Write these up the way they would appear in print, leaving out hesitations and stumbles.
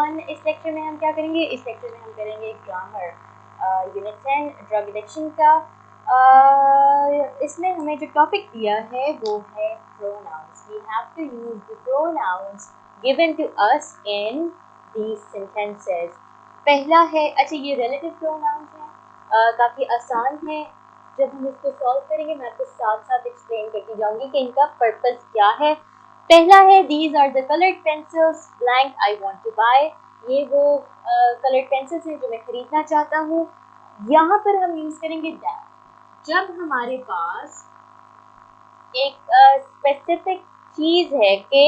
Everyone, इस lecture में हम क्या करेंगे? इस लेक्चर में हम करेंगे ग्रामर यूनिट 10 ड्रग एडिक्शन का। इसमें हमें जो टॉपिक दिया है वो है pronouns. We have to use the pronouns given to us in these sentences. पहला है, अच्छा ये रिलेटिव प्रोनाउंस है, काफ़ी आसान है। जब हम इसको सॉल्व करेंगे मैं आपको साथ साथ एक्सप्लेन करती जाऊंगी कि इनका पर्पस क्या है। पहला है these are the coloured pencils blank I want to buy. ये वो कलर्ड पेंसिल्स हैं जो मैं खरीदना चाहता हूँ। यहाँ पर हम यूज करेंगे दैट। जब हमारे पास एक स्पेसिफिक चीज है कि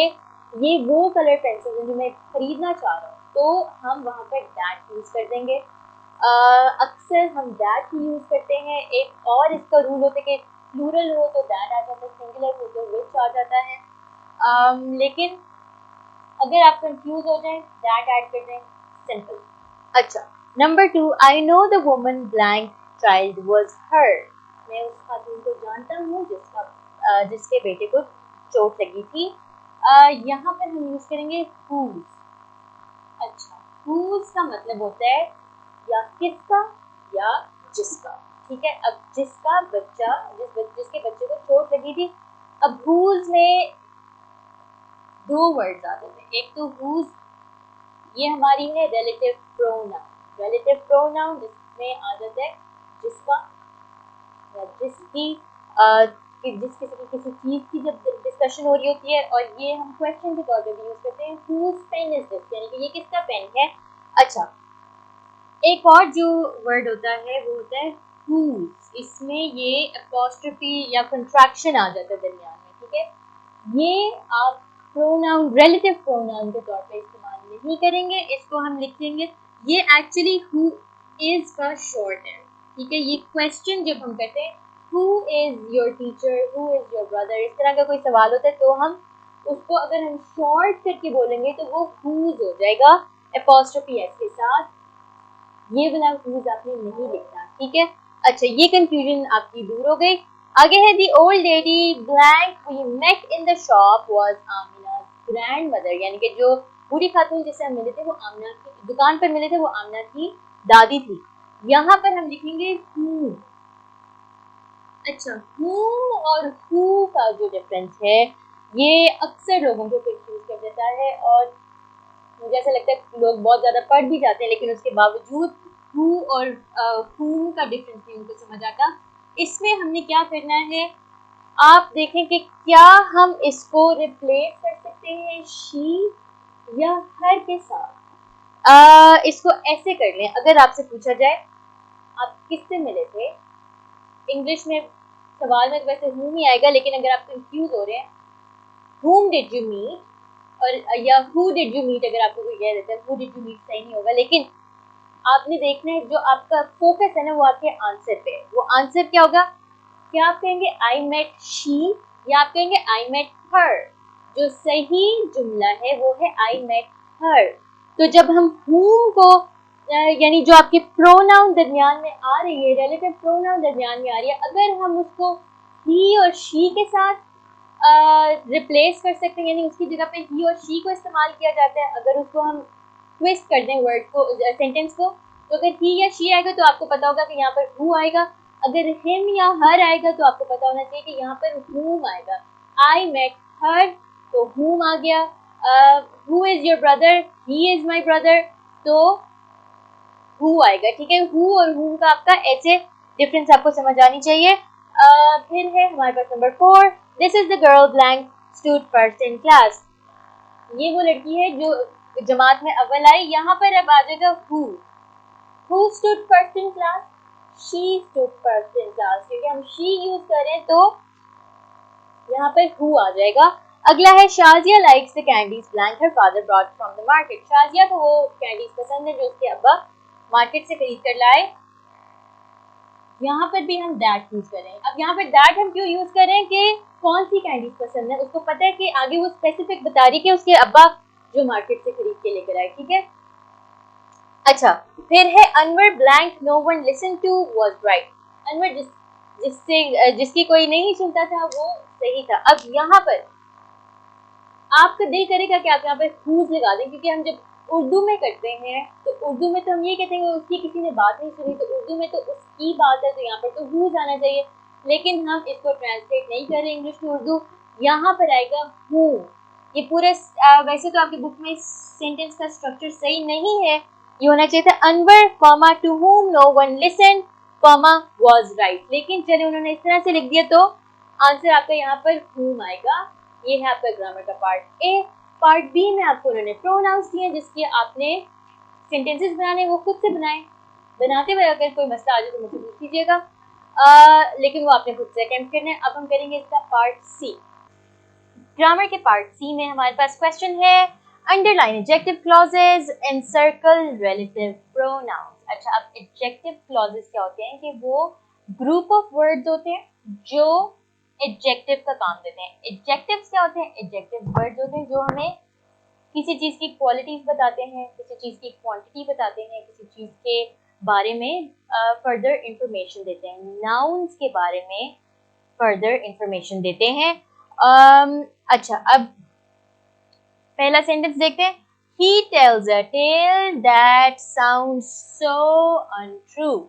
ये वो कलर्ड पेंसिल है जो मैं खरीदना चाह रहा हूँ, तो हम वहाँ पर दैट यूज कर देंगे। अक्सर हम दैट ही यूज करते हैं। एक और इसका रूल होता है कि प्लूरल हो तो दैट आ जाता है, सिंगुलर हो तो विच आ जाता है। लेकिन अगर आप कंफ्यूज हो जाएं दैट ऐड कर दें, सिंपल। अच्छा, number 2, I know the woman blank child was her. मैं उस खातून को जानता हूँ जिसके बेटे को चोट लगी थी। यहाँ पर हम यूज करेंगे whose। अच्छा, whose का मतलब होता है या किसका या जिसका। ठीक है, अब जिसका बच्चा जिसके बच्चे को चोट लगी थी। अब whose में दो वर्ड्स आ जाते हैं। एक तो whose, ये हमारी है रिलेटिव प्रोनाउन। रिलेटिव प्रोनाउन जिसमें आ जाता है जिसका या जिसकी, जिस किसी की किसी चीज की जब डिस्कशन हो रही होती है। और ये हम क्वेश्चन के तौर पे भी यूज करते हैं, whose pen is this, यानी कि ये किसका पेन है। अच्छा, एक और जो वर्ड होता है वो होता है whose। इसमें ये अपॉस्ट्रोफी या कंट्रैक्शन आ जाता है दरमियान में। ठीक है, ये आप प्रोनाउन रिलेटिव प्रोनाउन के तौर पे इस्तेमाल नहीं करेंगे। इसको हम लिखेंगे, ये एक्चुअली हु इज का शॉर्ट है। ठीक है, ये क्वेश्चन जब हम कहते हैं who is your teacher, who is your brother, इस तरह का कोई सवाल होता है तो हम उसको अगर हम शॉर्ट करके बोलेंगे तो वो हुज हो जाएगा अपॉस्ट्रोफी एस के साथ। ये वाला हुज आपने नहीं लिखना। ठीक है, अच्छा ये कंफ्यूजन आपकी दूर हो गई। आगे है the old lady blank we met in the shop was Amina grandmother, यानी कि जो बूढ़ी खातून जिससे हम मिले थे वो आमिना की दुकान पर मिले थे, वो आमिना की दादी थी। यहाँ पर हम लिखेंगे हु। अच्छा, हु और हु का जो डिफरेंस है ये अक्सर लोगों को कंफ्यूज कर देता है। और मुझे ऐसा लगता है लोग बहुत ज्यादा पढ़ भी जाते हैं लेकिन उसके बावजूद हु और हु का डिफरेंस नहीं उनको समझ आता। इसमें हमने क्या करना है, आप देखें कि क्या हम इसको रिप्लेस कर सकते हैं शी या हर के साथ। इसको ऐसे कर लें, अगर आपसे पूछा जाए आप किससे मिले थे, इंग्लिश में सवाल में वैसे whom ही आएगा, लेकिन अगर आप कंफ्यूज हो रहे हैं whom did you meet और या who did you meet, अगर आपको कोई कह देता है who did you meet सही नहीं होगा। लेकिन आपने देखना है जो आपका फोकस है ना वो आपके आंसर पे है। वो आंसर क्या होगा, क्या आप कहेंगे आई मेट शी या आप कहेंगे आई मेट हर। जो सही जुमला है वो है आई मेट हर। तो जब हम whom को यानी जो आपके प्रोनाउन दरमियान में आ रही है, रिलेटिव प्रोनाउन दरमियान में आ रही है, अगर हम उसको ही और शी के साथ रिप्लेस कर सकते हैं, यानी उसकी जगह पे ही और शी को इस्तेमाल किया जाता है। अगर उसको हम ट्विस्ट कर दें वर्ड को, सेंटेंस को, तो अगर ही या शी आएगा तो आपको पता होगा कि यहाँ पर हु आएगा। अगर हिम या हर आएगा तो आपको पता होना चाहिए कि यहाँ पर whom आएगा। आई मेट हर तो whom आ गया। Who is your brother, he is my brother, तो हु आएगा। ठीक है, हु और whom का आपका ऐसे डिफरेंस आपको समझ आनी चाहिए। फिर है हमारे पास number 4, this is the girl blank stood first in class. ये वो लड़की है जो जमात में अव्वल आई। यहाँ पर अब आ जाएगा who stood first in class, she stood first in class, क्योंकि हम शी यूज करें तो यहाँ पर हु आ जाएगा। अगला है Shazia likes the candies blank her father brought from the market. Shazia को वो कैंडीज पसंद है जो उसके अब्बा मार्केट से खरीद कर लाए। यहाँ पर भी हम दैट यूज करें। अब यहाँ पर दैट हम क्यों यूज करें कि कौन सी कैंडीज पसंद है, उसको पता है कि आगे वो स्पेसिफिक बता रही कि उसके अब्बा जो मार्केट से खरीद के लेकर आए। ठीक है, अच्छा फिर है Anwar blank no one listen to was right. Anwar जिसकी कोई नहीं सुनता था वो सही था। अब यहाँ पर आपका दिल करेगा कि आप यहाँ पर whose लगा दें, क्योंकि हम जब उर्दू में करते हैं तो उर्दू में तो हम ये कहते हैं उसकी किसी ने बात नहीं सुनी, तो उर्दू में तो उसकी बात है, तो यहाँ पर तो हु आना चाहिए, लेकिन हम इसको ट्रांसलेट नहीं कर रहे इंग्लिश टू उर्दू, यहाँ पर आएगा हु। ये पूरे वैसे तो आपकी बुक में सेंटेंस का स्ट्रक्चर सही नहीं है, ये होना चाहिए था Anwar comma two whom no one listened comma was right, लेकिन चले उन्होंने इस तरह से लिख दिया तो आंसर आपका यहाँ पर whom आएगा। ये है आपका ग्रामर का पार्ट ए। पार्ट बी में आपको उन्होंने प्रोनाउंस दिए जिसके आपने सेंटेंसेस बनाने वो खुद से बनाए, बनाते हुए अगर कोई मसला आ जाए तो मुझे पूछ लीजिएगा, लेकिन वो आपने खुद से अटेम्प्ट करना है। अब हम करेंगे इसका पार्ट सी। ग्रामर के पार्ट सी में हमारे पास क्वेश्चन है underline adjective clauses, encircle relative pronouns. अच्छा, अब एडजेक्टिव क्लॉजेज क्या होते हैं कि वो ग्रुप ऑफ वर्ड्स होते हैं जो एडजेक्टिव का काम देते हैं। एडजेक्टिव्स क्या होते हैं? एडजेक्टिव वर्ड्स होते हैं जो हमें किसी चीज की क्वालिटीज बताते हैं, किसी चीज की क्वांटिटी बताते हैं, किसी चीज के बारे में फर्दर इंफॉर्मेशन देते हैं। नाउन्स के बारे में फर्दर इंफॉर्मेशन देते हैं। अच्छा, अब पहला सेंटेंस देखते हैं। He tells a tale that sounds so untrue.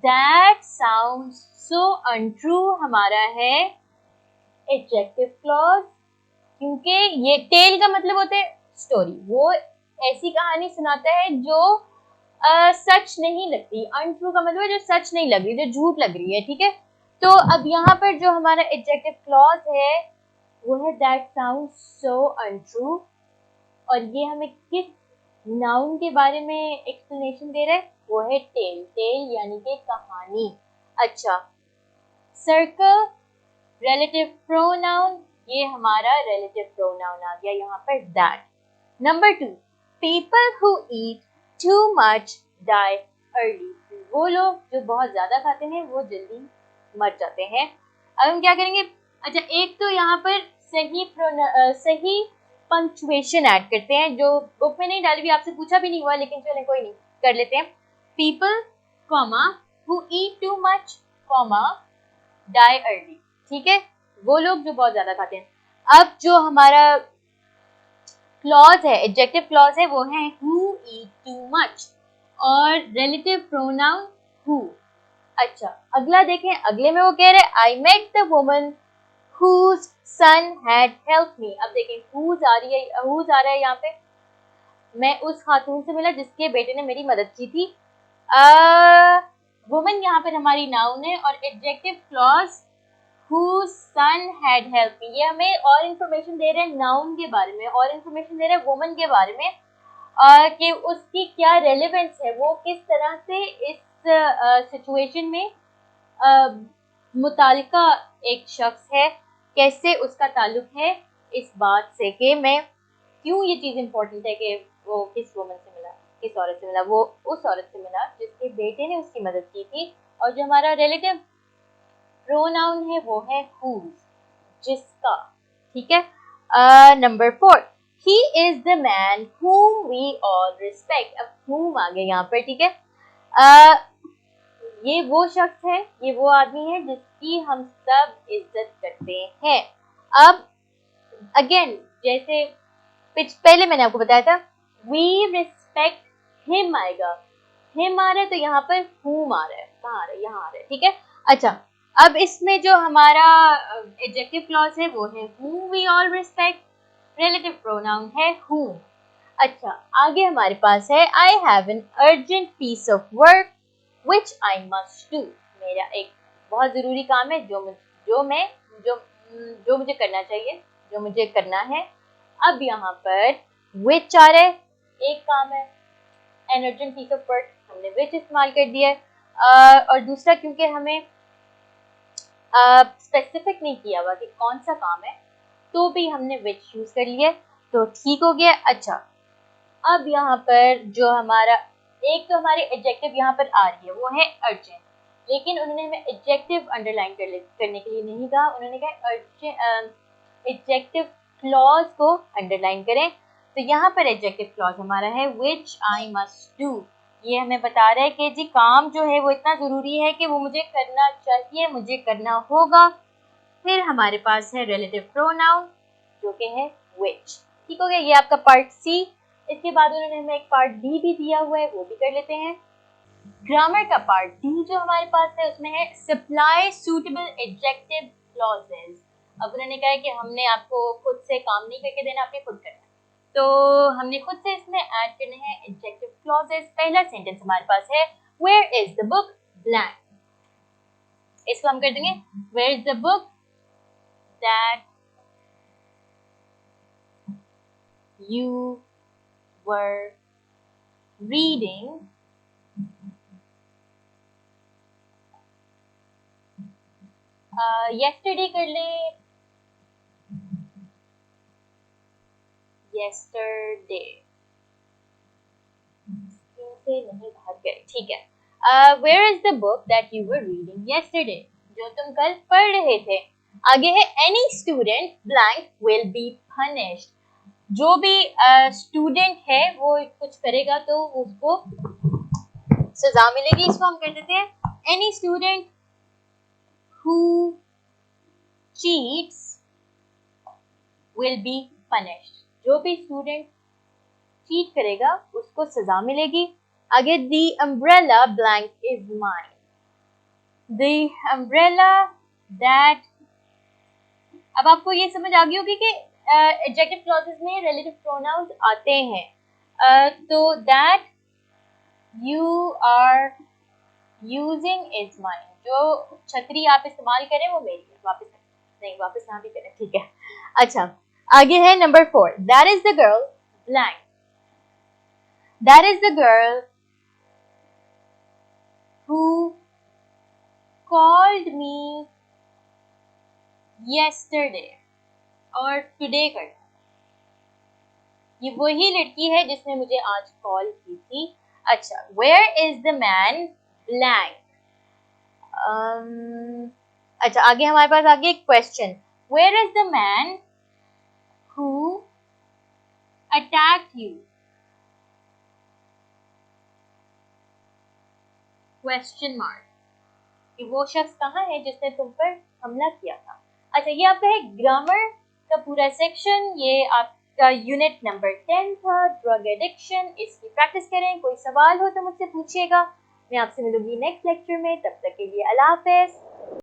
That sounds so untrue हमारा है एडजेक्टिव क्लॉज, क्योंकि ये टेल का मतलब होता है स्टोरी, वो ऐसी कहानी सुनाता है जो सच नहीं लगती। अनट्रू का मतलब है जो सच नहीं लग रही, जो झूठ लग रही है, ठीक है। तो अब यहाँ पर जो हमारा एडजेक्टिव क्लॉज है वो है दैट साउंड सो अनट्रू, और ये हमें किस नाउन के बारे में एक्सप्लेनेशन दे रहा है? वो है टेल। टेल यानी कि कहानी। अच्छा, सर्कल रिलेटिव प्रोनाउन, ये हमारा रिलेटिव प्रोनाउन आ गया यहाँ पर that. Number 2, people who eat too much die early. वो लोग जो बहुत ज्यादा खाते हैं वो जल्दी मर जाते हैं। अब हम क्या करेंगे? अच्छा, एक तो यहाँ पर सही पंक्चुएशन ऐड करते हैं जो बुक में नहीं डाली हुई, आपसे पूछा भी नहीं हुआ, लेकिन चलें कोई नहीं, कर लेते हैं। People comma who eat too much comma die early, ठीक है, वो लोग जो बहुत ज्यादा खाते हैं। अब जो हमारा क्लॉज है, एडजेक्टिव क्लॉज है, वो है हु ईट टू मच और रिलेटिव प्रोनाउन हु। अच्छा, अगला देखें, अगले में वो कह रहे हैं I met the woman whose son had helped me। अब देखें whose आ रही है, whose आ रहा है यहाँ पे, मैं उस खातून से मिला जिसके बेटे ने मेरी मदद की थी। वुमन यहाँ पर हमारी नाउन है और adjective clause whose son had helped me, ये हमें और इंफॉर्मेशन दे रहे हैं नाउन के बारे में, और इंफॉर्मेशन दे रहे हैं वुमन के बारे में कि उसकी क्या रेलेवेंस है, वो किस तरह से इस सिचुएशन में मुतालिका एक शख्स है, कैसे उसका ताल्लुक है इस बात से कि मैं क्यों ये चीज़ इम्पोर्टेंट है कि वो किस वुमन से मिला, किस औरत से मिला, वो उस औरत से मिला जिसके बेटे ने उसकी मदद की थी। और जो हमारा रिलेटिव प्रोनाउन है वो है whose, जिसका, ठीक है। Number 4, he is the man whom we all respect। अब whom आ गया यहाँ पर, ठीक है। ये वो शख्स है, ये वो आदमी है जिसकी हम सब इज्जत करते हैं। अब अगेन जैसे पहले मैंने आपको बताया था we respect him आएगा, him आ रहा है तो यहाँ पर whom आ रहा है, कहाँ आ रहा है? यहाँ आ रहा है, ठीक है। अच्छा, अब इसमें जो हमारा एडजेक्टिव क्लॉज है वो है whom we all respect, relative pronoun है whom। अच्छा, आगे हमारे पास है I have an urgent piece of work which I must do। मेरा एक बहुत ज़रूरी काम है जो मुझे करना चाहिए, जो मुझे करना है। अब यहाँ पर which आ रहा है, एक काम है, an urgent piece of work, हमने which इस्तेमाल कर दिया है। और दूसरा क्योंकि हमें स्पेसिफिक नहीं किया हुआ कि कौन सा काम है, तो भी हमने which यूज़ कर लिया, तो ठीक हो गया। अच्छा, अब यहाँ पर जो हमारा एक तो हमारी एडजेक्टिव यहाँ पर आ रही है वो है अर्जेंट, लेकिन उन्होंने हमें एडजेक्टिव अंडरलाइन करने के लिए नहीं कहा, उन्होंने कहा एडजेक्टिव क्लॉज को अंडरलाइन करें। तो यहाँ पर एडजेक्टिव क्लॉज हमारा है which I must do। ये हमें बता रहा है कि जी काम जो है वो इतना ज़रूरी है कि वो मुझे करना चाहिए, मुझे करना होगा। फिर हमारे पास है रिलेटिव प्रोनाउन जो कि है which, ठीक हो गया। ये आपका पार्ट सी इसके बाद उन्होंने हमें एक पार्ट डी भी दिया हुआ है, वो भी कर लेते हैं। ग्रामर का पार्ट डी जो हमारे पास है उसमें है सप्लाई सूटेबल एडजेक्टिव क्लॉजेस। अब उन्होंने कहा है कि हमने आपको खुद से काम नहीं करके देना, आपने खुद करना है, तो हमने खुद से इसमें ऐड करने हैं एडजेक्टिव क्लॉजेस। पहला सेंटेंस हमारे पास है where is the book blank, इसको हम कर देंगे where is the book that you were reading yesterday कर ले, yesterday से नहीं भाग गए, ठीक है। Where is the book that you were reading yesterday, जो तुम कल पढ़ रहे थे। आगे है any student blank will be punished, जो भी स्टूडेंट है वो कुछ करेगा तो उसको सजा मिलेगी, इसको हम कर देते हैं any student who cheats will be punished, जो भी स्टूडेंट चीट करेगा उसको सजा मिलेगी। आगे the umbrella blank is mine, the umbrella that, अब आपको ये समझ आ गई होगी कि एडजेक्टिव क्लॉजेस में रिलेटिव प्रोनाउंस आते हैं। तो that you are using is mine, जो छतरी आप इस्तेमाल करें वो मेरी है, वापस ना भी करें, ठीक है। अच्छा, आगे है number 4, that is the girl blank, that is the girl who called me yesterday, और today कर, ये वही लड़की है जिसने मुझे आज कॉल की थी। अच्छा, where is the man blank, अच्छा आगे हमारे पास आगे एक question, where is the man who attacked you, question mark, कि वो शख्स कहाँ है जिसने तुम पर हमला किया था। अच्छा, ये आपका है ग्रामर का पूरा सेक्शन, ये आपका यूनिट नंबर 10 था, ड्रग एडिक्शन। इसकी प्रैक्टिस करें, कोई सवाल हो तो मुझसे पूछिएगा। मैं आपसे मिलूंगी नेक्स्ट लेक्चर में, तब तक के लिए अल्लाह हाफ़िज़।